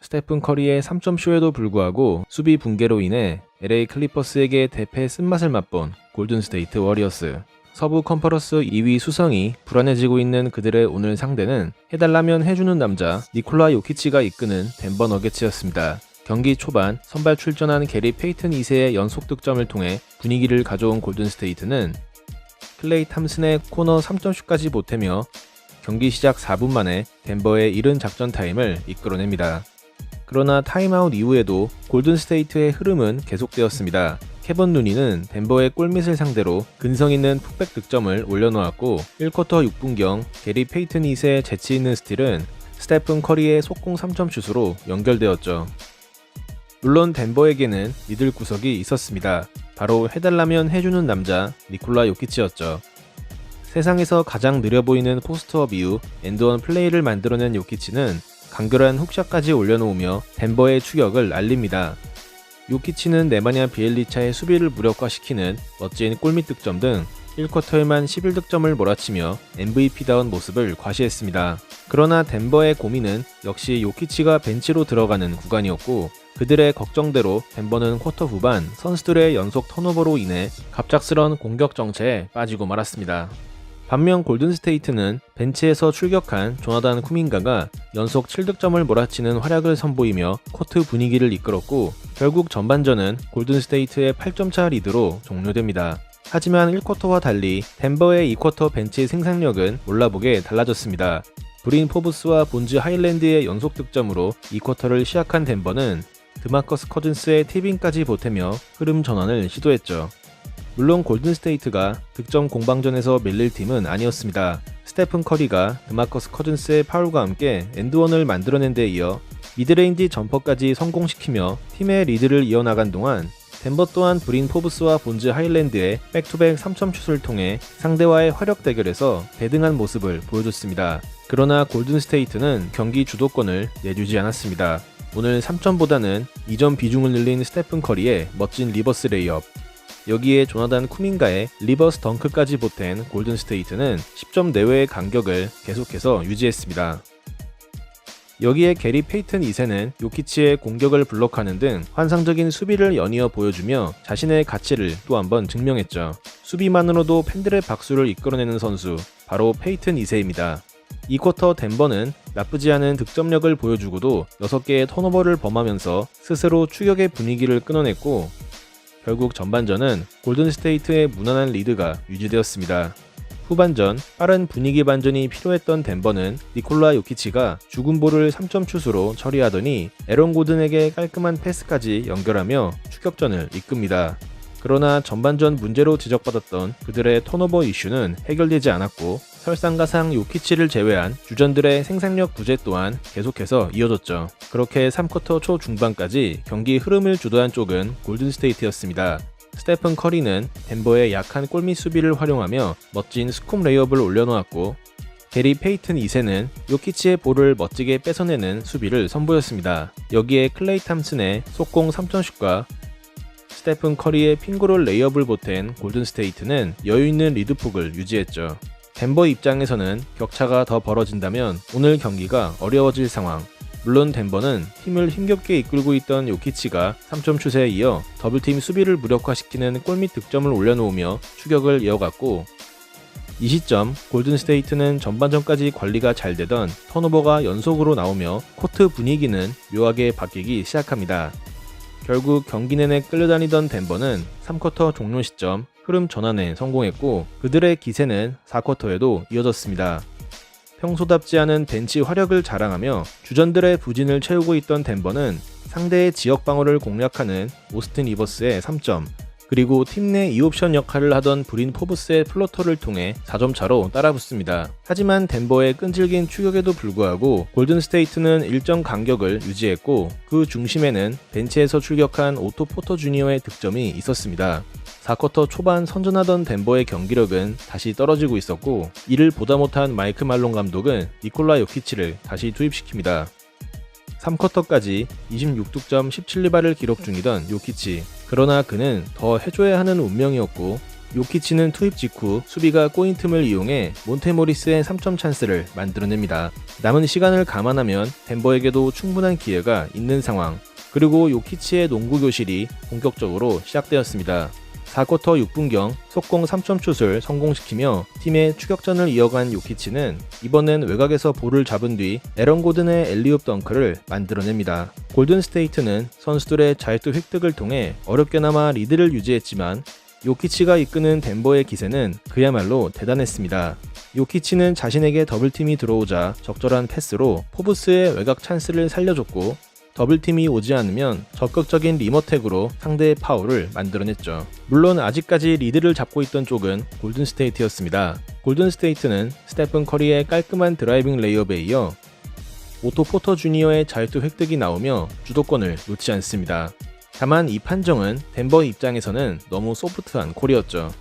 스테픈 커리의 3점쇼에도 불구하고 수비 붕괴로 인해 LA 클리퍼스에게 대패 쓴맛을 맛본 골든스테이트 워리어스. 서부 컨퍼런스 2위 수성이 불안해지고 있는 그들의 오늘 상대는 해달라면 해주는 남자 니콜라 요키치가 이끄는 덴버 너게츠였습니다. 경기 초반 선발 출전한 게리 페이튼 2세의 연속 득점을 통해 분위기를 가져온 골든스테이트는 클레이 탐슨의 코너 3점슛까지 보태며 경기 시작 4분 만에 덴버의 이른 작전 타임을 이끌어냅니다. 그러나 타임아웃 이후에도 골든스테이트의 흐름은 계속되었습니다. 케번 루니는 덴버의 골밑을 상대로 근성 있는 풋백 득점을 올려놓았고 1쿼터 6분경 게리 페이튼 2세의 재치 있는 스틸은 스테픈 커리의 속공 3점슛으로 연결되었죠. 물론 덴버에게는 믿을 구석이 있었습니다. 바로 해달라면 해주는 남자 니콜라 요키치였죠. 세상에서 가장 느려 보이는 포스트업 이후 엔드원 플레이를 만들어낸 요키치는 간결한 훅샷까지 올려놓으며 덴버의 추격을 알립니다. 요키치는 네마냐 비엘리차의 수비를 무력화시키는 멋진 골밑 득점 등 1쿼터에만 11득점을 몰아치며 MVP다운 모습을 과시했습니다. 그러나 덴버의 고민은 역시 요키치가 벤치로 들어가는 구간이었고 그들의 걱정대로 덴버는 쿼터 후반 선수들의 연속 턴오버로 인해 갑작스런 공격 정체에 빠지고 말았습니다. 반면 골든스테이트는 벤치에서 출격한 조나단 쿠민가가 연속 7득점을 몰아치는 활약을 선보이며 코트 분위기를 이끌었고 결국 전반전은 골든스테이트의 8점차 리드로 종료됩니다. 하지만 1쿼터와 달리 덴버의 2쿼터 벤치 생산력은 몰라보게 달라졌습니다. 브린 포브스와 본즈 하일랜드의 연속 득점으로 2쿼터를 시작한 덴버는 드마커스 커즌스의 티빙까지 보태며 흐름 전환을 시도했죠. 물론 골든스테이트가 득점 공방전에서 밀릴 팀은 아니었습니다. 스테픈 커리가 드마커스 커즌스의 파울과 함께 엔드원을 만들어낸 데 이어 미드레인지 점퍼까지 성공시키며 팀의 리드를 이어나간 동안 덴버 또한 브린 포브스와 본즈 하일랜드의 백투백 3점슛을 통해 상대와의 화력 대결에서 대등한 모습을 보여줬습니다. 그러나 골든스테이트는 경기 주도권을 내주지 않았습니다. 오늘 3점보다는 2점 비중을 늘린 스테픈 커리의 멋진 리버스 레이업, 여기에 조나단 쿠민가의 리버스 덩크까지 보탠 골든스테이트는 10점 내외의 간격을 계속해서 유지했습니다. 여기에 게리 페이튼 2세는 요키치의 공격을 블록하는 등 환상적인 수비를 연이어 보여주며 자신의 가치를 또 한번 증명했죠. 수비만으로도 팬들의 박수를 이끌어내는 선수, 바로 페이튼 2세입니다. 2쿼터 덴버는 나쁘지 않은 득점력을 보여주고도 6개의 턴오버를 범하면서 스스로 추격의 분위기를 끊어냈고 결국 전반전은 골든스테이트의 무난한 리드가 유지되었습니다. 후반전 빠른 분위기 반전이 필요했던 덴버는 니콜라 요키치가 죽은 볼을 3점슛으로 처리하더니 에런 고든에게 깔끔한 패스까지 연결하며 추격전을 이끕니다. 그러나 전반전 문제로 지적받았던 그들의 턴오버 이슈는 해결되지 않았고 설상가상 요키치를 제외한 주전들의 생산력 부재 또한 계속해서 이어졌죠. 그렇게 3쿼터 초 중반까지 경기 흐름을 주도한 쪽은 골든스테이트였습니다. 스테픈 커리는 덴버의 약한 골밑 수비를 활용하며 멋진 스쿱 레이업을 올려놓았고 게리 페이튼 2세는 요키치의 볼을 멋지게 뺏어내는 수비를 선보였습니다. 여기에 클레이 탐슨의 속공 3점슛과 스테픈 커리의 핑고롤 레이업을 보탠 골든스테이트는 여유있는 리드폭을 유지했죠. 덴버 입장에서는 격차가 더 벌어진다면 오늘 경기가 어려워질 상황. 물론 덴버는 팀을 힘겹게 이끌고 있던 요키치가 3점슛에 이어 더블팀 수비를 무력화시키는 골밑 득점을 올려놓으며 추격을 이어갔고 이 시점 골든스테이트는 전반전까지 관리가 잘 되던 턴오버가 연속으로 나오며 코트 분위기는 묘하게 바뀌기 시작합니다. 결국 경기 내내 끌려다니던 덴버는 3쿼터 종료 시점 흐름 전환에 성공했고 그들의 기세는 4쿼터에도 이어졌습니다. 평소답지 않은 벤치 화력을 자랑하며 주전들의 부진을 채우고 있던 덴버는 상대의 지역 방어를 공략하는 오스틴 리버스의 3점, 그리고 팀 내 2옵션 역할을 하던 브린 포브스의 플로터를 통해 4점 차로 따라붙습니다. 하지만 덴버의 끈질긴 추격에도 불구하고 골든스테이트는 일정 간격을 유지했고 그 중심에는 벤치에서 출격한 오토 포터 주니어의 득점이 있었습니다. 4쿼터 초반 선전하던 덴버의 경기력은 다시 떨어지고 있었고 이를 보다 못한 마이크 말론 감독은 니콜라 요키치를 다시 투입시킵니다. 3쿼터까지 26득점 17리바를 기록 중이던 요키치. 그러나 그는 더 해줘야 하는 운명이었고 요키치는 투입 직후 수비가 꼬인 틈을 이용해 몬테모리스의 3점 찬스를 만들어냅니다. 남은 시간을 감안하면 덴버에게도 충분한 기회가 있는 상황. 그리고 요키치의 농구 교실이 본격적으로 시작되었습니다. 4쿼터 6분경 속공 3점 슛을 성공시키며 팀의 추격전을 이어간 요키치는 이번엔 외곽에서 볼을 잡은 뒤 에런 고든의 엘리웁 덩크를 만들어냅니다. 골든스테이트는 선수들의 자유투 획득을 통해 어렵게나마 리드를 유지했지만 요키치가 이끄는 덴버의 기세는 그야말로 대단했습니다. 요키치는 자신에게 더블팀이 들어오자 적절한 패스로 포브스의 외곽 찬스를 살려줬고 더블팀이 오지 않으면 적극적인 리머택으로 상대의 파울을 만들어냈죠. 물론 아직까지 리드를 잡고 있던 쪽은 골든스테이트였습니다. 골든스테이트는 스테픈 커리의 깔끔한 드라이빙 레이업에 이어 오토 포터 주니어의 자유투 획득이 나오며 주도권을 놓지 않습니다. 다만 이 판정은 덴버 입장에서는 너무 소프트한 콜이었죠.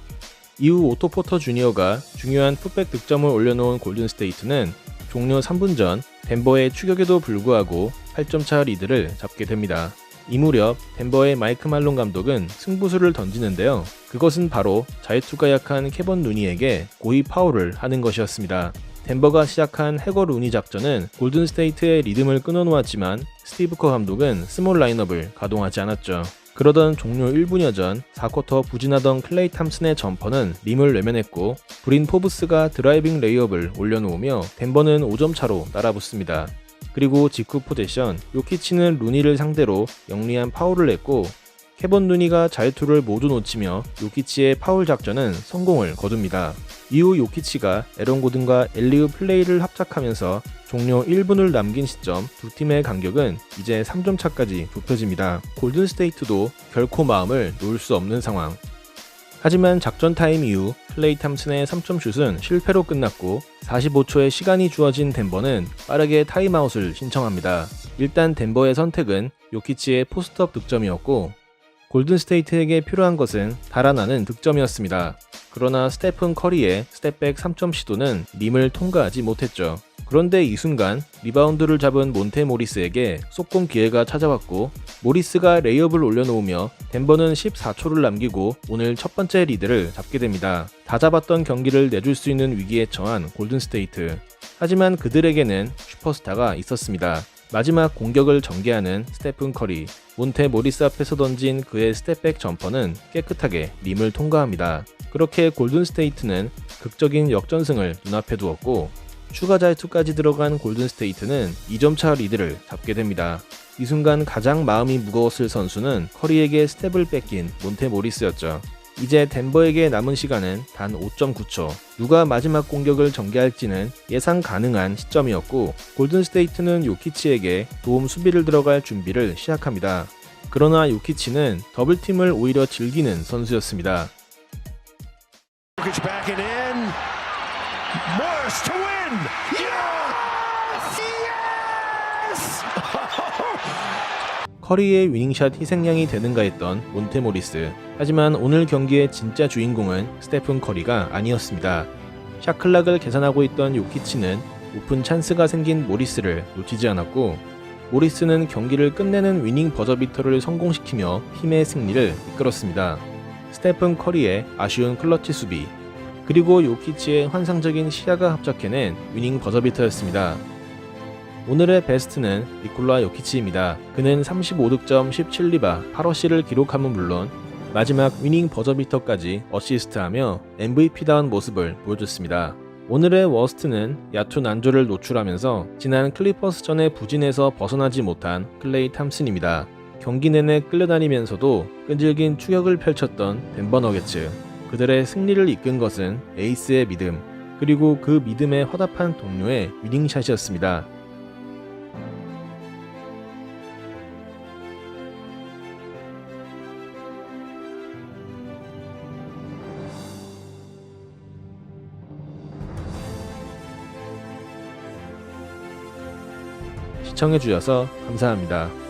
이후 오토 포터 주니어가 중요한 풋백 득점을 올려놓은 골든스테이트는 종료 3분 전 덴버의 추격에도 불구하고 8점차 리드를 잡게 됩니다. 이 무렵 덴버의 마이크 말론 감독은 승부수를 던지는데요. 그것은 바로 자유투가 약한 케번 루니에게 고의 파울을 하는 것이었습니다. 덴버가 시작한 해거 루니 작전은 골든스테이트의 리듬을 끊어놓았지만 스티브 커 감독은 스몰 라인업을 가동하지 않았죠. 그러던 종료 1분여 전 4쿼터 부진하던 클레이 탐슨의 점퍼는 림을 외면했고 브린 포브스가 드라이빙 레이업을 올려놓으며 덴버는 5점 차로 따라붙습니다. 그리고 직후 포제션 요키치는 루니를 상대로 영리한 파울을 냈고 케번 루니가 자유투를 모두 놓치며 요키치의 파울 작전은 성공을 거둡니다. 이후 요키치가 에런 고든과 엘리웁 플레이를 합작하면서 종료 1분을 남긴 시점 두 팀의 간격은 이제 3점 차까지 좁혀집니다. 골든스테이트도 결코 마음을 놓을 수 없는 상황. 하지만 작전 타임 이후 클레이 탐슨의 3점 슛은 실패로 끝났고 45초의 시간이 주어진 덴버는 빠르게 타임아웃을 신청합니다. 일단 덴버의 선택은 요키치의 포스트업 득점이었고 골든스테이트에게 필요한 것은 달아나는 득점이었습니다. 그러나 스테픈 커리의 스텝백 3점 시도는 림을 통과하지 못했죠. 그런데 이 순간 리바운드를 잡은 몬테모리스에게 속공 기회가 찾아왔고 모리스가 레이업을 올려놓으며 덴버는 14초를 남기고 오늘 첫 번째 리드를 잡게 됩니다. 다 잡았던 경기를 내줄 수 있는 위기에 처한 골든스테이트. 하지만 그들에게는 슈퍼스타가 있었습니다. 마지막 공격을 전개하는 스테픈 커리. 몬테모리스 앞에서 던진 그의 스텝백 점퍼는 깨끗하게 림을 통과합니다. 그렇게 골든스테이트는 극적인 역전승을 눈앞에 두었고 추가 자유투까지 들어간 골든스테이트는 2점차 리드를 잡게 됩니다. 이 순간 가장 마음이 무거웠을 선수는 커리에게 스텝을 뺏긴 몬테모리스였죠. 이제 덴버에게 남은 시간은 단 5.9초. 누가 마지막 공격을 전개할지는 예상 가능한 시점이었고 골든스테이트는 요키치에게 도움 수비를 들어갈 준비를 시작합니다. 그러나 요키치는 더블팀을 오히려 즐기는 선수였습니다. 커리의 위닝샷 희생양이 되는가 했던 몬테모리스. 하지만 오늘 경기의 진짜 주인공은 스테픈 커리가 아니었습니다. 샷클락을 계산하고 있던 요키치는 오픈 찬스가 생긴 모리스를 놓치지 않았고 모리스는 경기를 끝내는 위닝 버저비터를 성공시키며 팀의 승리를 이끌었습니다. 스테픈 커리의 아쉬운 클러치 수비 그리고 요키치의 환상적인 시야가 합작해낸 위닝 버저비터였습니다. 오늘의 베스트는 니콜라 요키치입니다. 그는 35득점 17리바 8어시를 기록함은 물론 마지막 위닝 버저비터까지 어시스트하며 MVP다운 모습을 보여줬습니다. 오늘의 워스트는 야투 난조를 노출하면서 지난 클리퍼스전의 부진에서 벗어나지 못한 클레이 탐슨입니다. 경기 내내 끌려다니면서도 끈질긴 추격을 펼쳤던 덴버 너게츠. 그들의 승리를 이끈 것은 에이스의 믿음, 그리고 그 믿음에 화답한 동료의 위닝샷이었습니다. 시청해주셔서 감사합니다.